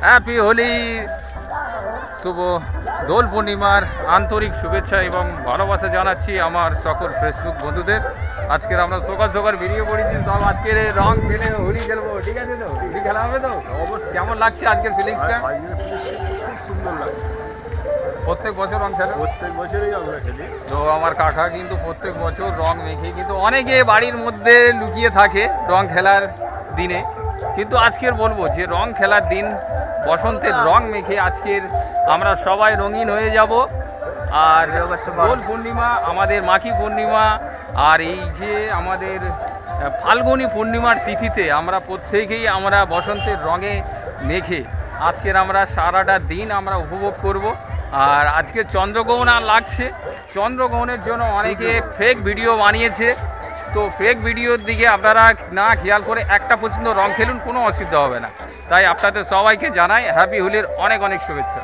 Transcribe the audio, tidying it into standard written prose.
Happy Holi. শুভ দোল পূর্ণিমার আন্তরিক শুভেচ্ছা এবং ভালোবাসা জানাচ্ছি আমার সকল ফেসবুক বন্ধুদের। আজকের আমরা সকাল সকাল বেরিয়ে পড়েছি, সব আজকের রং খেলে হোলি খেলবো, ঠিক আছে তো? হোলি খেলা হবে তো অবশ্যই। কেমন লাগছে আজকের ফিলিংসটা? খুব সুন্দর লাগছে। প্রত্যেক বছর রং খেলো? প্রত্যেক বছরই আমরা খেলি। তো আমার কাকা কিন্তু প্রত্যেক বছর রং মেখে, কিন্তু অনেকে বাড়ির মধ্যে লুকিয়ে থাকে রং খেলার দিনে, কিন্তু আজকের বলবো যে রং খেলার দিন বসন্তের রং মেখে আজকের আমরা সবাই রঙিন হয়ে যাব। আর দোল পূর্ণিমা, আমাদের মাঘী পূর্ণিমা, আর এই যে আমাদের ফাল্গুনী পূর্ণিমার তিথিতে আমরা প্রত্যেকেই আমরা বসন্তের রঙে মেখে আজকের আমরা সারাটা দিন আমরা উপভোগ করব। আর আজকে চন্দ্রগ্রহণ আর লাগছে, চন্দ্রগ্রহণের জন্য অনেকে ফেক ভিডিও বানিয়েছে। তো ফেক ভিডিওর দিকে আপনারা না খেয়াল করে একটা পর্যন্ত রং খেলুন, কোনো অসুবিধা হবে না। তাই আপনাদের সবাইকে জানাই হ্যাপি হোলির অনেক অনেক শুভেচ্ছা।